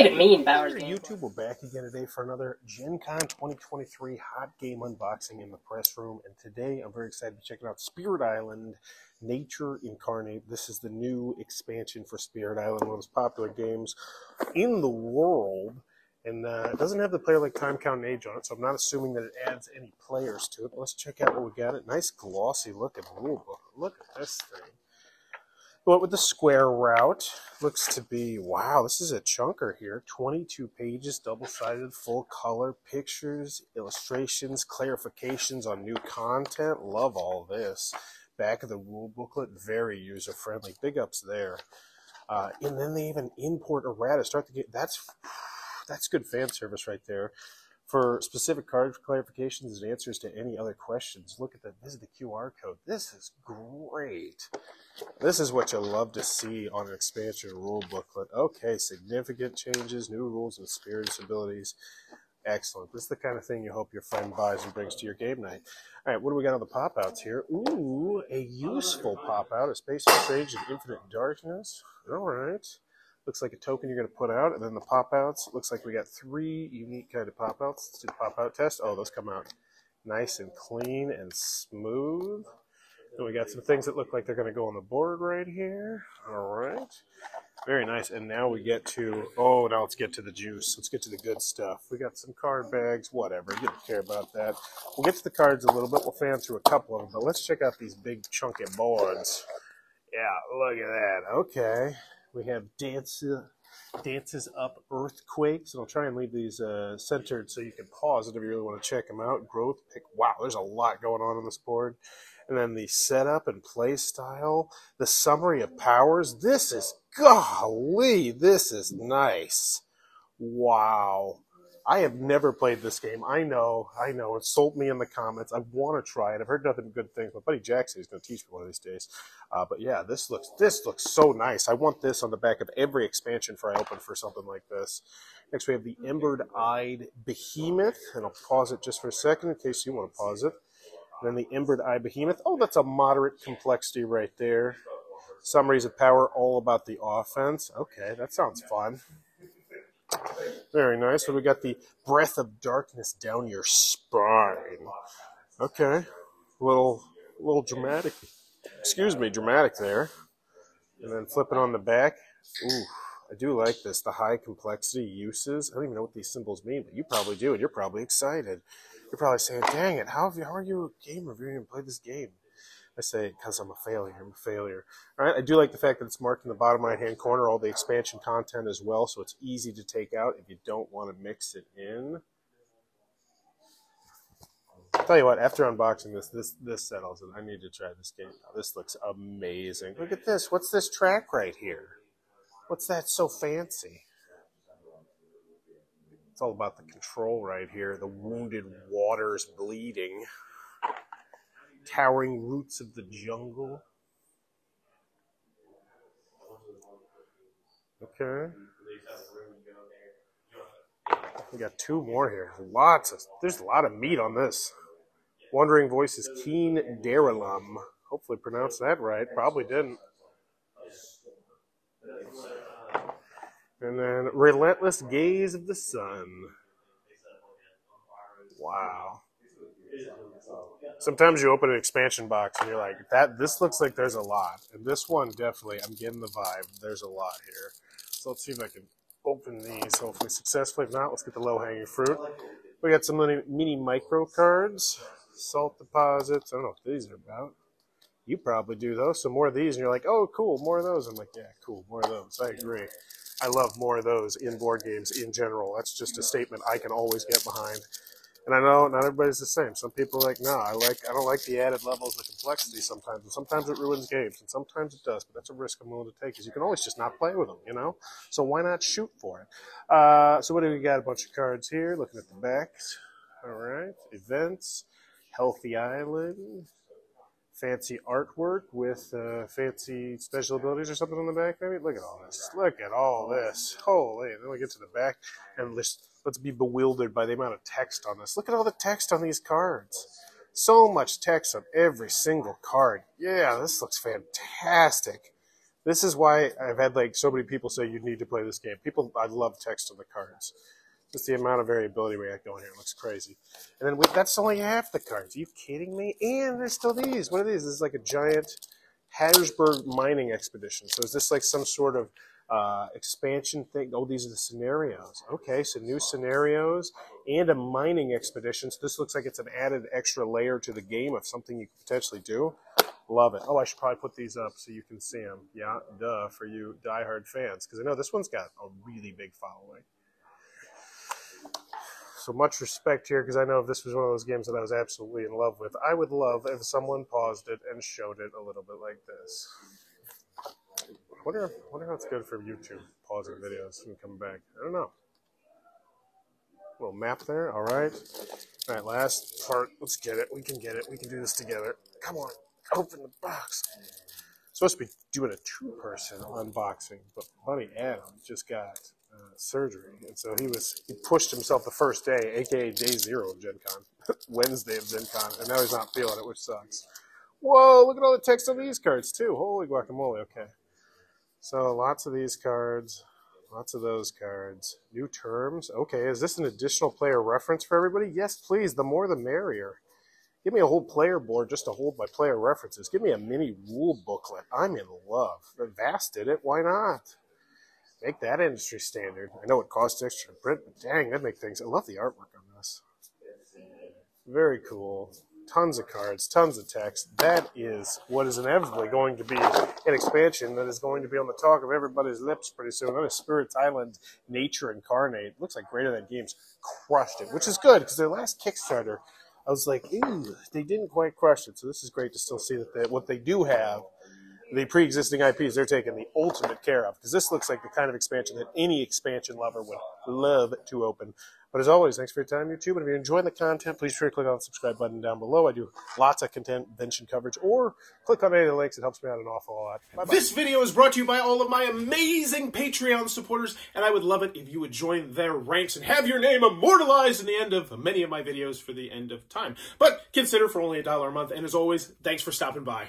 didn't mean Bowers game. YouTube, we're back again today for another Gen Con 2023 hot game unboxing in the press room. And today I'm very excited to check out Spirit Island Nature Incarnate. This is the new expansion for Spirit Island, one of the most popular games in the world. And it doesn't have the player like time count and age on it, so I'm not assuming that it adds any players to it. But let's check out what we got. A nice glossy looking rule book. Look at this thing. Went with the square route. Looks to be, wow, this is a chunker here. 22 pages, double-sided, full color, pictures, illustrations, clarifications on new content. Love all this. Back of the rule booklet, very user-friendly. Big ups there. And then they even import errata. Start the game. That's good fan service right there. For specific card clarifications and answers to any other questions, look at that. This is the QR code. This is great. This is what you love to see on an expansion rule booklet. Okay, significant changes, new rules and spirits abilities. Excellent. This is the kind of thing you hope your friend buys and brings to your game night. All right, what do we got on the pop-outs here? Ooh, a useful pop-out, a Space Exchange and Infinite Darkness. All right. Looks like a token you're going to put out, and then the pop-outs. Looks like we got 3 unique kind of pop-outs. Let's do the pop-out test. Oh, those come out nice and clean and smooth. And we got some things that look like they're going to go on the board right here. All right. Very nice. And now we get to, now let's get to the juice. Let's get to the good stuff. We got some card bags, whatever. You don't care about that. We'll get to the cards a little bit. We'll fan through a couple of them, but let's check out these big chunky boards. Yeah, look at that. Okay. We have Dances Up Earthquakes, and I'll try and leave these centered so you can pause it if you really want to check them out. Growth Pick. Wow, there's a lot going on this board. And then the setup and play style. The summary of powers. This is, golly, this is nice. Wow. I have never played this game. I know. It sold me in the comments. I want to try it. I've heard nothing but good things. My buddy Jackson is going to teach me one of these days. But yeah, this looks so nice. I want this on the back of every expansion I open for something like this. Next, we have the Embered-Eyed Behemoth. And I'll pause it just for a second in case you want to pause it. And then the Embered-Eyed Behemoth. Oh, that's a moderate complexity right there. Summaries of power, all about the offense. Okay, that sounds fun. Very nice. So we got the Breath of Darkness down your spine. Okay. A little dramatic. Excuse me, dramatic there. And then flipping on the back. Ooh, I do like this. The high complexity uses. I don't even know what these symbols mean, but you probably do, and you're probably excited. You're probably saying, dang it, how are you a gamer if you didn't even play this game? I say, because I'm a failure. I'm a failure. All right, I do like the fact that it's marked in the bottom right-hand corner, all the expansion content as well, so it's easy to take out if you don't want to mix it in. I'll tell you what, after unboxing this settles it. I need to try this game now. This looks amazing. Look at this. What's this track right here? What's that so fancy? It's all about the control right here. The wounded waters bleeding. Towering roots of the jungle. Okay. We got 2 more here. There's a lot of meat on this. Wandering Voices, Keen Daralum. Hopefully pronounced that right. Probably didn't. And then Relentless Gaze of the Sun. Wow. Sometimes you open an expansion box and you're like, this looks like there's a lot. And this one, definitely, I'm getting the vibe. There's a lot here. So let's see if I can open these, hopefully successfully. If not, let's get the low-hanging fruit. We got some mini micro cards, salt deposits. I don't know what these are about. You probably do those. So more of these, and you're like, oh, cool, more of those. I'm like, yeah, cool, more of those. I agree. I love more of those in board games in general. That's just a statement I can always get behind. And I know not everybody's the same. Some people are like, no, I don't like the added levels of complexity sometimes. And sometimes it ruins games, and sometimes it does. But that's a risk I'm willing to take, because you can always just not play with them, you know? So why not shoot for it? So what do we got? A bunch of cards here. Looking at the backs. All right. Events. Healthy Island. Fancy artwork with fancy special abilities or something on the back, maybe? Look at all this. Look at all this. Holy. And then we get to the back, and let's be bewildered by the amount of text on this. Look at all the text on these cards. So much text on every single card. Yeah, this looks fantastic. This is why I've had like so many people say you need to play this game. I love text on the cards. Just the amount of variability we got going here. It looks crazy. And then that's only half the cards. Are you kidding me? And there's still these. What are these? This is like a giant Hattersburg mining expedition. So is this like some sort of expansion thing? Oh, these are the scenarios. Okay, so new scenarios and a mining expedition. So this looks like it's an added extra layer to the game of something you could potentially do. Love it. Oh, I should probably put these up so you can see them. Yeah, duh, for you diehard fans. Because I know this one's got a really big following. So much respect here, because I know if this was one of those games that I was absolutely in love with, I would love if someone paused it and showed it a little bit like this. Wonder how it's good for YouTube, pausing videos and coming back. I don't know. Little map there, all right. All right, last part. Let's get it. We can get it. We can do this together. Come on, open the box. Supposed to be doing a two-person unboxing, but buddy Adam just got surgery, and so he pushed himself the first day, aka day 0 of Gen Con, Wednesday of Gen Con, and now he's not feeling it, which sucks. Whoa, look at all the text on these cards too. Holy guacamole. Okay, so lots of these cards, lots of those cards. New terms. Okay, is this an additional player reference for everybody? Yes, please. The more the merrier. Give me a whole player board just to hold my player references. Give me a mini rule booklet. I'm in love. Vast did it. Why not? Make that industry standard. I know it costs extra to print, but dang, that'd make things. I love the artwork on this. Very cool. Tons of cards, tons of text. That is what is inevitably going to be an expansion that is going to be on the talk of everybody's lips pretty soon. That is Spirit's Island Nature Incarnate. Looks like Greater Than Games crushed it, which is good because their last Kickstarter, I was like, ew, they didn't quite crush it. So this is great to still see that what they do have, the pre-existing IPs, they're taking the ultimate care of. Because this looks like the kind of expansion that any expansion lover would love to open. But as always, thanks for your time, YouTube. And if you're enjoying the content, please be sure to click on the subscribe button down below. I do lots of convention coverage. Or click on any of the links. It helps me out an awful lot. Bye-bye. This video is brought to you by all of my amazing Patreon supporters. And I would love it if you would join their ranks and have your name immortalized in the end of many of my videos for the end of time. But consider for only $1 a month. And as always, thanks for stopping by.